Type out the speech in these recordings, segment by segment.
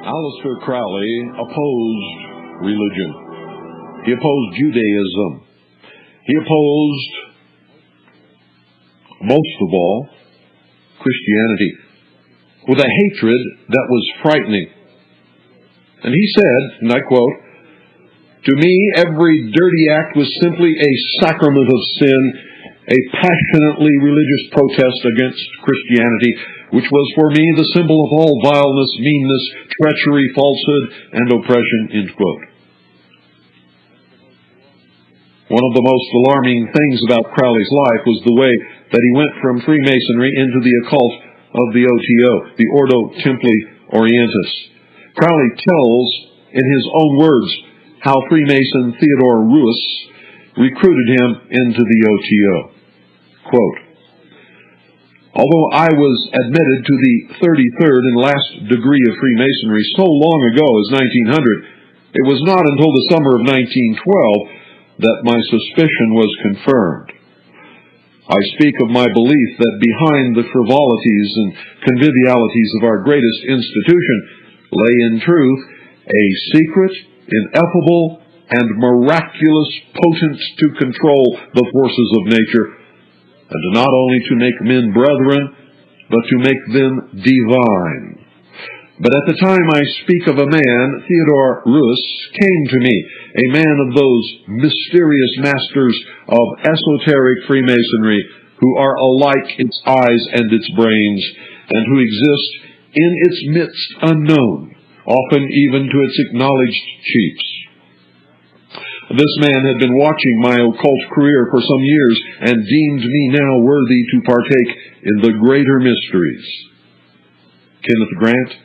Aleister Crowley opposed religion. He opposed Judaism. He opposed, most of all, Christianity with a hatred that was frightening. And he said, and I quote, "To me, every dirty act was simply a sacrament of sin, a passionately religious protest against Christianity, which was for me the symbol of all vileness, meanness, treachery, falsehood, and oppression," end quote. One of the most alarming things about Crowley's life was the way that he went from Freemasonry into the occult of the OTO, the Ordo Templi Orientis. Crowley tells, in his own words, how Freemason Theodore Ruus recruited him into the OTO. Quote, "Although I was admitted to the 33rd and last degree of Freemasonry so long ago as 1900, it was not until the summer of 1912 that my suspicion was confirmed. I speak of my belief that behind the frivolities and convivialities of our greatest institution lay in truth a secret, ineffable, and miraculous potence to control the forces of nature, and not only to make men brethren, but to make them divine. But at the time I speak of a man, Theodore Ruus, came to me, a man of those mysterious masters of esoteric Freemasonry who are alike its eyes and its brains, and who exist in its midst unknown, often even to its acknowledged chiefs. This man had been watching my occult career for some years and deemed me now worthy to partake in the greater mysteries." Kenneth Grant,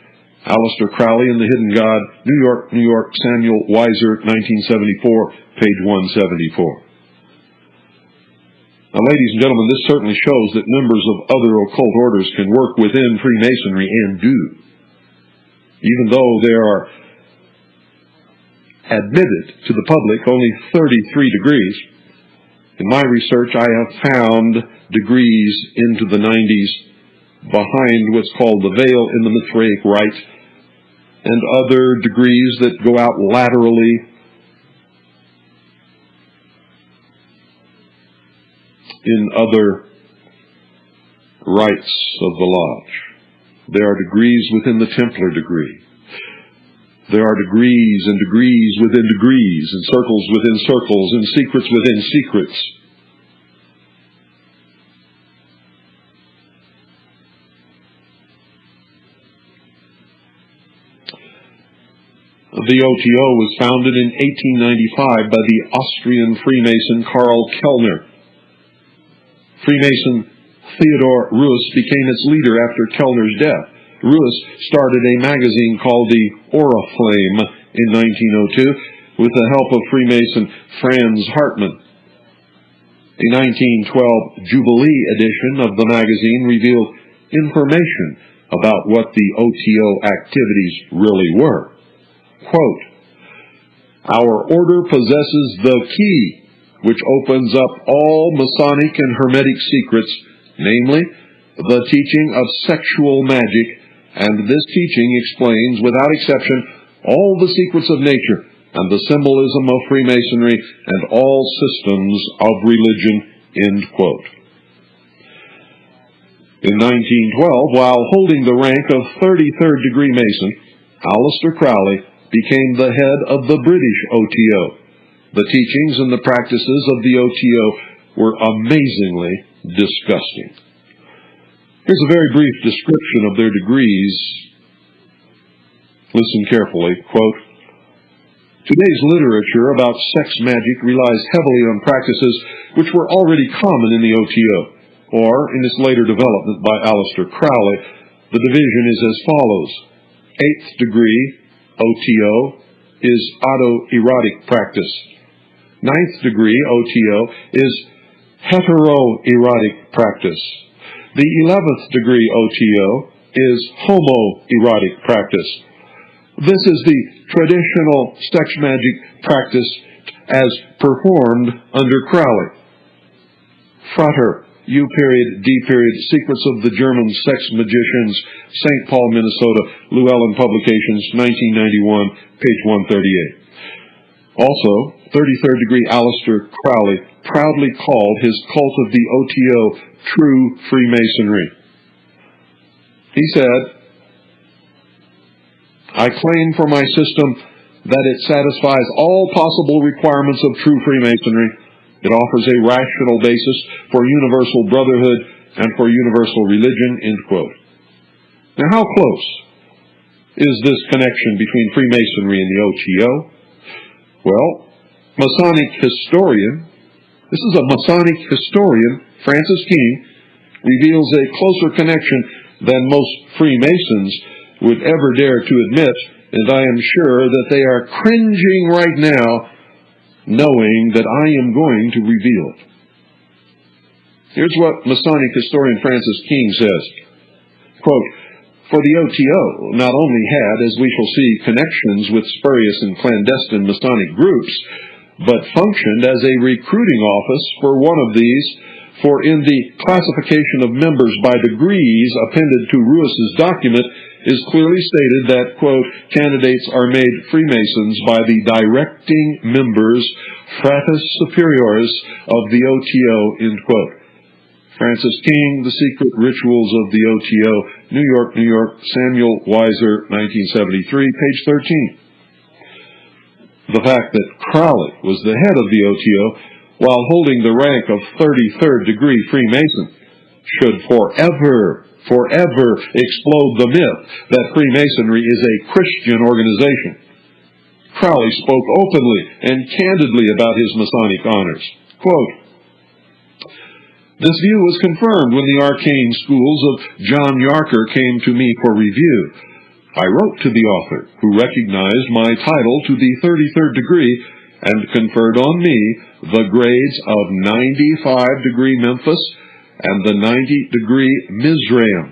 Aleister Crowley and the Hidden God, New York, New York, Samuel Weiser, 1974, page 174. Now, ladies and gentlemen, this certainly shows that members of other occult orders can work within Freemasonry and do. Even though there are admitted to the public only 33 degrees, in my research I have found degrees into the 90s behind what's called the veil in the Mithraic Rite, and other degrees that go out laterally in other rites of the lodge. There are degrees within the Templar degree. There are degrees and degrees within degrees, and circles within circles, and secrets within secrets. The OTO was founded in 1895 by the Austrian Freemason Karl Kellner. Freemason Theodore Ruus became its leader after Kellner's death. Ruus started a magazine called the Oriflame in 1902 with the help of Freemason Franz Hartmann. A 1912 Jubilee edition of the magazine revealed information about what the OTO activities really were. Quote, "Our order possesses the key which opens up all Masonic and Hermetic secrets, namely, the teaching of sexual magic, and this teaching explains, without exception, all the secrets of nature and the symbolism of Freemasonry and all systems of religion," end quote. In 1912, while holding the rank of 33rd degree Mason, Aleister Crowley became the head of the British OTO. The teachings and the practices of the OTO were amazingly disgusting. Here's a very brief description of their degrees. Listen carefully. Quote, "Today's literature about sex magic relies heavily on practices which were already common in the OTO, or in its later development by Aleister Crowley. The division is as follows. 8th degree OTO is autoerotic practice. 9th degree OTO is heteroerotic practice. The 11th degree OTO is homoerotic practice. This is the traditional sex magic practice as performed under Crowley. Frater Secrets of the German Sex Magicians, St. Paul, Minnesota, Llewellyn Publications, 1991, page 138. Also, 33rd degree Aleister Crowley proudly called his cult of the OTO true Freemasonry. He said, "I claim for my system that it satisfies all possible requirements of true Freemasonry. It offers a rational basis for universal brotherhood and for universal religion," end quote. Now, how close is this connection between Freemasonry and the OTO? Well, Masonic historian, Francis King, reveals a closer connection than most Freemasons would ever dare to admit, and I am sure that they are cringing right now, knowing that I am going to reveal it. Here's what Masonic historian Francis King says, quote, "For the OTO not only had, as we shall see, connections with spurious and clandestine Masonic groups, but functioned as a recruiting office for one of these, for in the classification of members by degrees appended to Ruys's document is clearly stated that, quote, candidates are made Freemasons by the directing members, fratres superiores of the OTO, end quote. Francis King, The Secret Rituals of the OTO, New York, New York, Samuel Weiser, 1973, page 13. The fact that Crowley was the head of the OTO while holding the rank of 33rd degree Freemason should forever explode the myth that Freemasonry is a Christian organization. Crowley spoke openly and candidly about his Masonic honors. Quote, "This view was confirmed when the arcane schools of John Yarker came to me for review. I wrote to the author, who recognized my title to the 33rd degree and conferred on me the grades of 95 degree Memphis and the 90 degree Mizraim.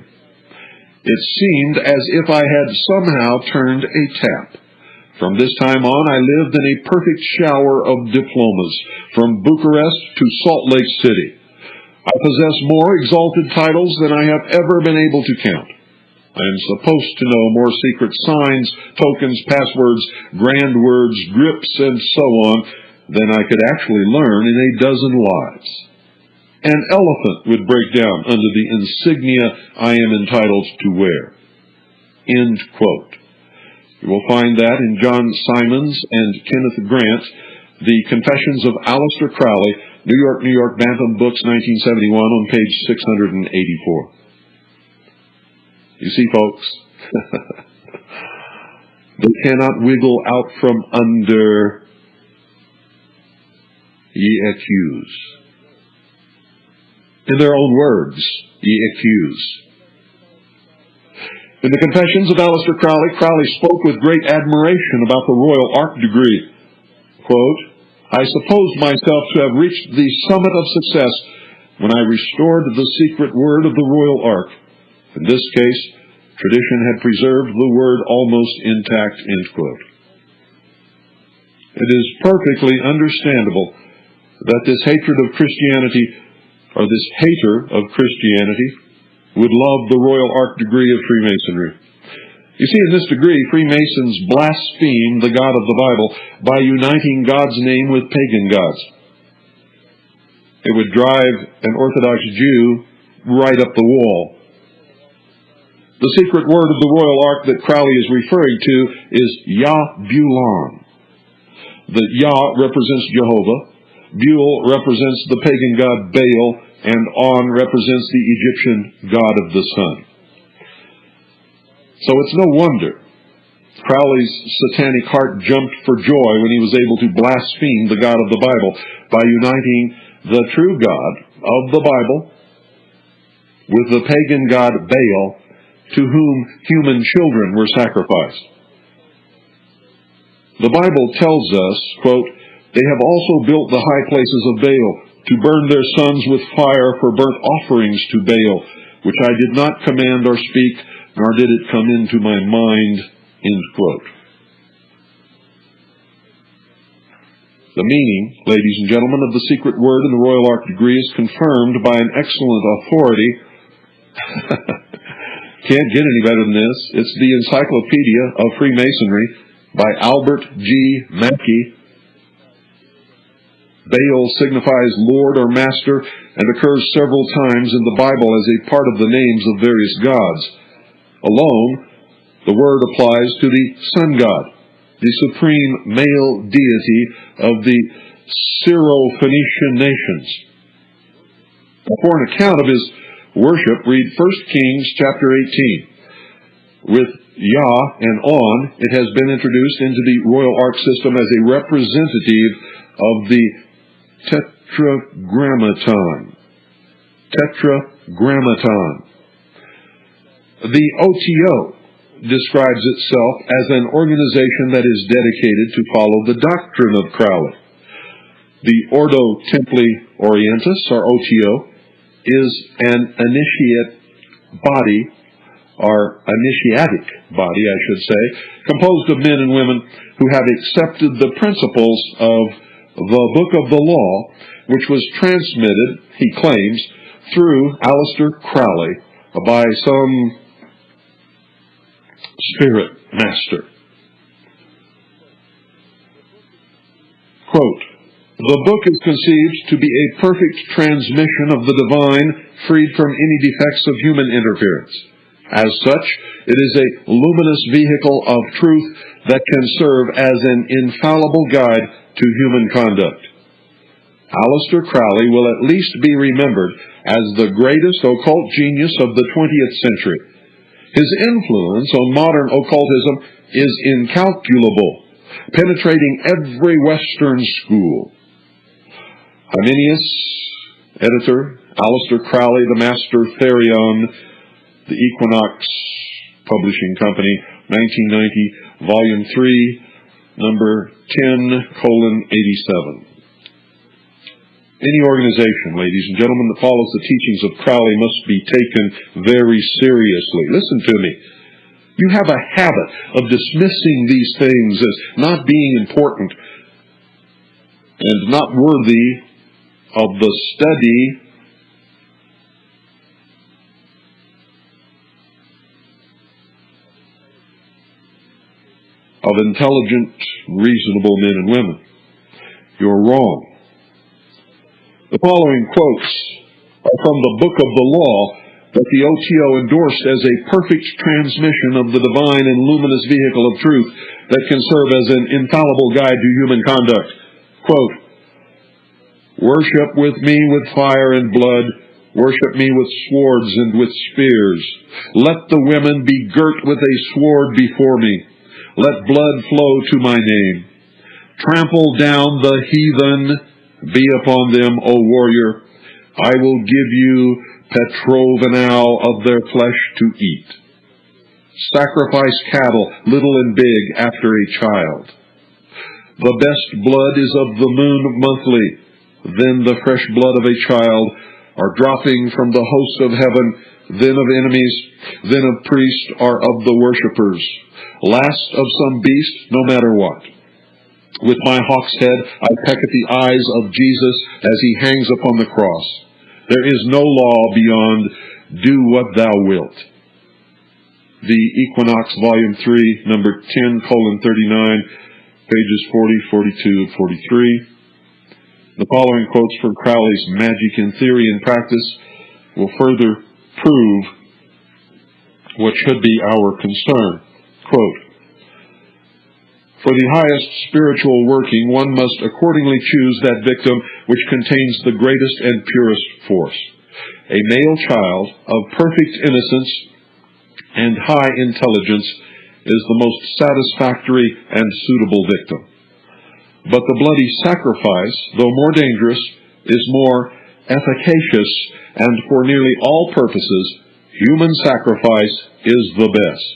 It seemed as if I had somehow turned a tap. From this time on, I lived in a perfect shower of diplomas, from Bucharest to Salt Lake City. I possess more exalted titles than I have ever been able to count. I am supposed to know more secret signs, tokens, passwords, grand words, grips, and so on than I could actually learn in a dozen lives. An elephant would break down under the insignia I am entitled to wear." End quote. You will find that in John Simons and Kenneth Grant, The Confessions of Aleister Crowley, New York, New York, Bantam Books, 1971, on page 684. You see, folks, they cannot wiggle out from under, ye accuse. In their own words, ye accuse. In the Confessions of Aleister Crowley, Crowley spoke with great admiration about the Royal Ark degree. Quote, "I supposed myself to have reached the summit of success when I restored the secret word of the Royal Ark. In this case, tradition had preserved the word almost intact," end quote. It is perfectly understandable that this hatred of Christianity, or this hater of Christianity, would love the Royal Ark degree of Freemasonry. You see, in this degree, Freemasons blaspheme the God of the Bible by uniting God's name with pagan gods. It would drive an Orthodox Jew right up the wall. The secret word of the Royal Ark that Crowley is referring to is Yah-Bulan. The Yah represents Jehovah, Bul represents the pagan god Baal, and On represents the Egyptian god of the sun. So it's no wonder Crowley's satanic heart jumped for joy when he was able to blaspheme the God of the Bible by uniting the true God of the Bible with the pagan god Baal, to whom human children were sacrificed. The Bible tells us, quote, "They have also built the high places of Baal, to burn their sons with fire for burnt offerings to Baal, which I did not command or speak, nor did it come into my mind," end quote. The meaning, ladies and gentlemen, of the secret word in the Royal Ark degree is confirmed by an excellent authority. Can't get any better than this. It's the Encyclopedia of Freemasonry by Albert G. Mackey. Baal signifies Lord or Master and occurs several times in the Bible as a part of the names of various gods. Alone, the word applies to the sun god, the supreme male deity of the Syro-Phoenician nations. For an account of his worship, read 1 Kings chapter 18. With Yah and On, it has been introduced into the Royal Ark system as a representative of the Tetragrammaton. Tetragrammaton. The OTO describes itself as an organization that is dedicated to follow the doctrine of Crowley. The Ordo Templi Orientis, or OTO, is an initiatic body, I should say, composed of men and women who have accepted the principles of the Book of the Law, which was transmitted, he claims, through Aleister Crowley by some spirit master. Quote, "The book is conceived to be a perfect transmission of the divine, freed from any defects of human interference. As such, it is a luminous vehicle of truth that can serve as an infallible guide to human conduct. Aleister Crowley will at least be remembered as the greatest occult genius of the 20th century. His influence on modern occultism is incalculable, penetrating every Western school." Hymenaeus, editor, Aleister Crowley, the Master Therion, the Equinox Publishing Company, 1990, Volume 3, number 10:87. Any organization, ladies and gentlemen, that follows the teachings of Crowley must be taken very seriously. Listen to me. You have a habit of dismissing these things as not being important and not worthy of the study of intelligent, reasonable men and women. You're wrong. The following quotes are from the Book of the Law that the OTO endorsed as a perfect transmission of the divine and luminous vehicle of truth that can serve as an infallible guide to human conduct. Quote, "Worship with me with fire and blood. Worship me with swords and with spears. Let the women be girt with a sword before me. Let blood flow to my name. Trample down the heathen. Be upon them, O warrior. I will give you petrovanal of their flesh to eat. Sacrifice cattle, little and big, after a child. The best blood is of the moon monthly. Then the fresh blood of a child are dropping from the host of heaven, then of enemies, then of priests, are of the worshippers. Last of some beast, no matter what. With my hawk's head I peck at the eyes of Jesus as he hangs upon the cross. There is no law beyond, do what thou wilt." The Equinox, Volume 3, number 10:39, pages 40, 42, and 43. The following quotes from Crowley's Magic in Theory and Practice will further prove what should be our concern. Quote, "For the highest spiritual working, one must accordingly choose that victim which contains the greatest and purest force. A male child of perfect innocence and high intelligence is the most satisfactory and suitable victim. But the bloody sacrifice, though more dangerous, is more efficacious, and for nearly all purposes, human sacrifice is the best.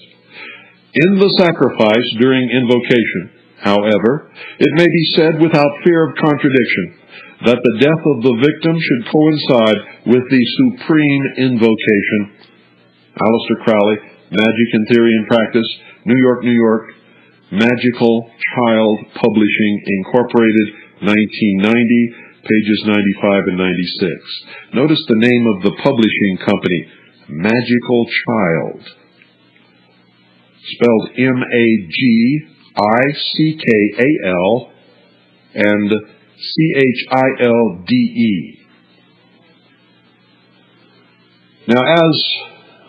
In the sacrifice during invocation, however, it may be said without fear of contradiction that the death of the victim should coincide with the supreme invocation." Aleister Crowley, Magic in Theory and Practice, New York, New York, Magical Child Publishing, Incorporated, 1990, pages 95 and 96. Notice the name of the publishing company, Magical Child, spelled Magickkal and Childe. Now, as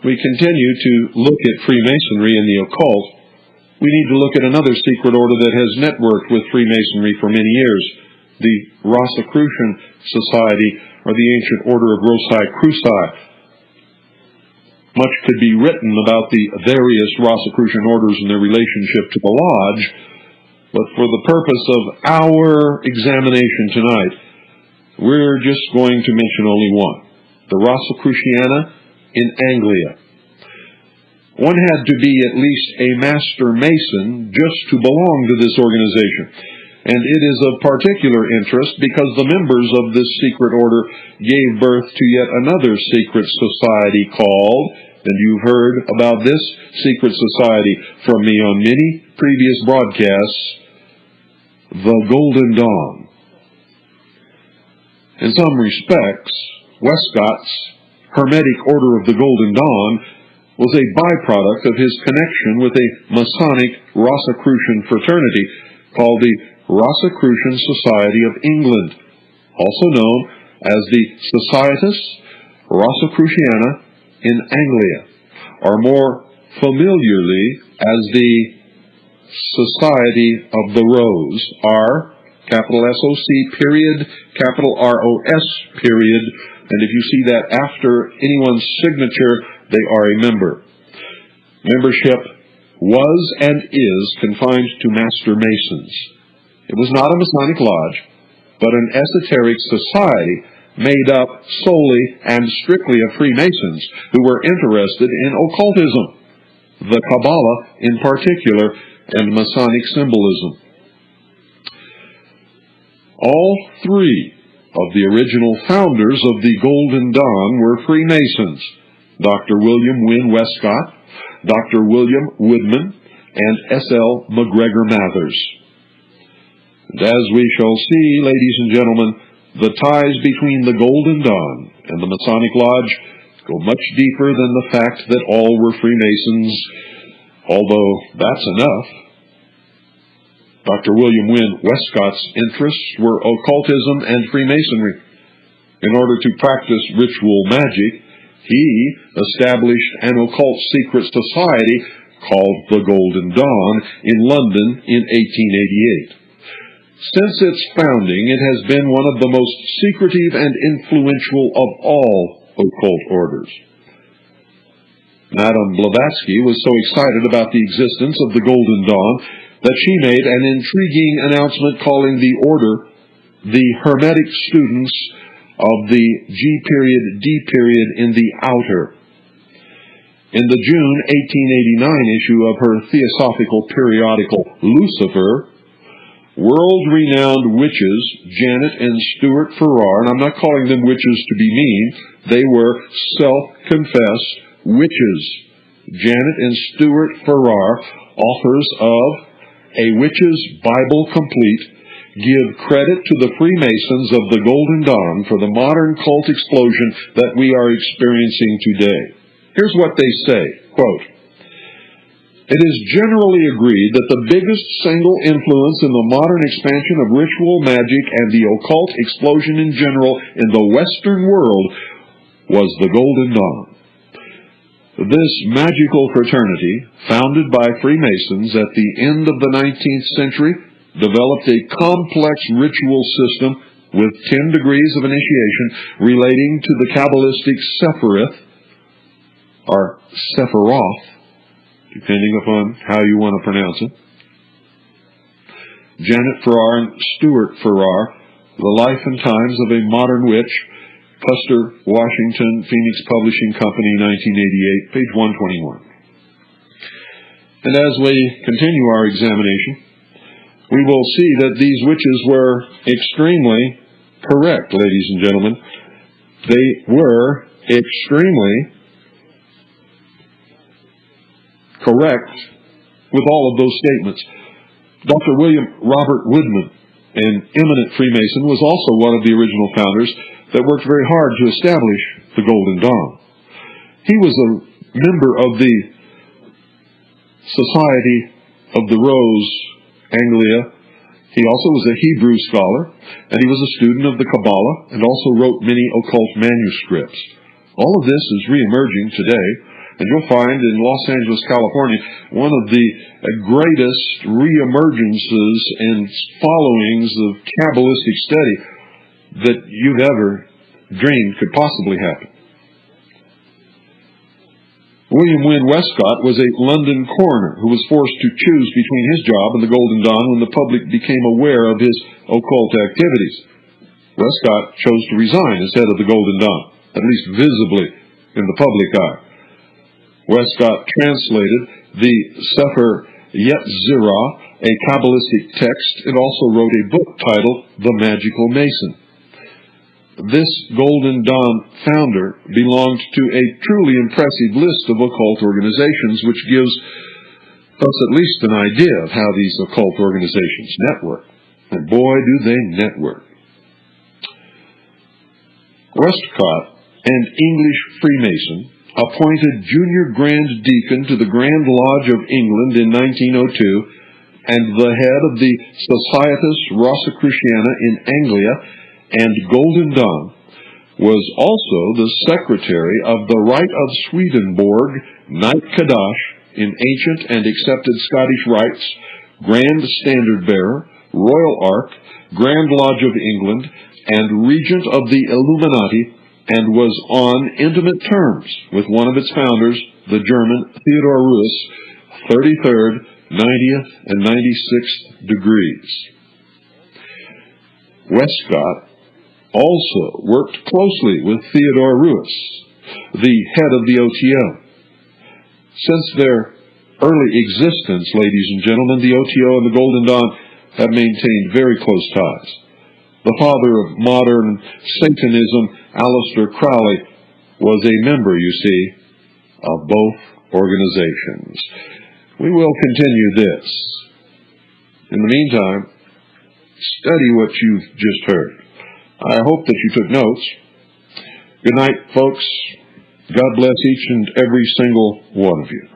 we continue to look at Freemasonry and the occult, we need to look at another secret order that has networked with Freemasonry for many years, the Rosicrucian Society, or the ancient order of Rosicruci. Much could be written about the various Rosicrucian orders and their relationship to the Lodge, but for the purpose of our examination tonight, we're just going to mention only one, the Rosicruciana in Anglia. One had to be at least a master mason just to belong to this organization. And it is of particular interest because the members of this secret order gave birth to yet another secret society called, and you've heard about this secret society from me on many previous broadcasts, the Golden Dawn. In some respects, Westcott's Hermetic Order of the Golden Dawn was a byproduct of his connection with a Masonic Rosicrucian fraternity called the Rosicrucian Society of England, also known as the Societas Rosicruciana in Anglia, or more familiarly as the Society of the Rose, R, capital SOC, period, capital ROS, period, and if you see that after anyone's signature, they are a member. Membership was and is confined to Master Masons. It was not a Masonic lodge, but an esoteric society made up solely and strictly of Freemasons who were interested in occultism, the Kabbalah in particular, and Masonic symbolism. All three of the original founders of the Golden Dawn were Freemasons, Dr. William Wynne Westcott, Dr. William Woodman, and S.L. McGregor Mathers. And as we shall see, ladies and gentlemen, the ties between the Golden Dawn and the Masonic Lodge go much deeper than the fact that all were Freemasons, although that's enough. Dr. William Wynne Westcott's interests were occultism and Freemasonry. In order to practice ritual magic, he established an occult secret society called the Golden Dawn in London in 1888. Since its founding, it has been one of the most secretive and influential of all occult orders. Madame Blavatsky was so excited about the existence of the Golden Dawn that she made an intriguing announcement calling the order the Hermetic Students of the G period, D period in the Outer. In the June 1889 issue of her theosophical periodical Lucifer, world-renowned witches, Janet and Stuart Farrar, and I'm not calling them witches to be mean, they were self-confessed witches. Janet and Stuart Farrar, authors of A Witch's Bible Complete, give credit to the Freemasons of the Golden Dawn for the modern cult explosion that we are experiencing today. Here's what they say, quote, "It is generally agreed that the biggest single influence in the modern expansion of ritual magic and the occult explosion in general in the Western world was the Golden Dawn. This magical fraternity, founded by Freemasons at the end of the 19th century, developed a complex ritual system with 10 degrees of initiation relating to the Kabbalistic Sephiroth, or Sephiroth, depending upon how you want to pronounce it. Janet Farrar and Stuart Farrar, The Life and Times of a Modern Witch, Custer, Washington, Phoenix Publishing Company, 1988, page 121. And as we continue our examination, we will see that these witches were extremely correct, ladies and gentlemen. They were extremely correct with all of those statements. Dr. William Robert Woodman an eminent Freemason, was also one of the original founders that worked very hard to establish the Golden Dawn. He was a member of the Society of the Rose, Anglia. He also was a Hebrew scholar, and he was a student of the Kabbalah, and also wrote many occult manuscripts. All of this is re-emerging today, and you'll find in Los Angeles, California, one of the greatest re-emergences and followings of Kabbalistic study that you've ever dreamed could possibly happen. William Wynne Westcott was a London coroner who was forced to choose between his job and the Golden Dawn when the public became aware of his occult activities. Westcott chose to resign as head of the Golden Dawn, at least visibly in the public eye. Westcott translated the Sefer Yetzirah, a Kabbalistic text, and also wrote a book titled The Magical Mason. This Golden Dawn founder belonged to a truly impressive list of occult organizations, which gives us at least an idea of how these occult organizations network. And boy, do they network. Westcott, an English Freemason, appointed Junior Grand Deacon to the Grand Lodge of England in 1902, and the head of the Societas Rosicruciana in Anglia and Golden Dawn, was also the secretary of the Rite of Swedenborg, Knight Kadash, in ancient and accepted Scottish rites, Grand Standard Bearer, Royal Ark, Grand Lodge of England, and Regent of the Illuminati, and was on intimate terms with one of its founders, the German Theodor Reuss, 33rd, 90th, and 96th degrees. Westcott also worked closely with Theodor Reuss, the head of the OTO. Since their early existence, ladies and gentlemen, the OTO and the Golden Dawn have maintained very close ties. The father of modern Satanism, Aleister Crowley, was a member, you see, of both organizations. We will continue this. In the meantime, study what you've just heard. I hope that you took notes. Good night, folks. God bless each and every single one of you.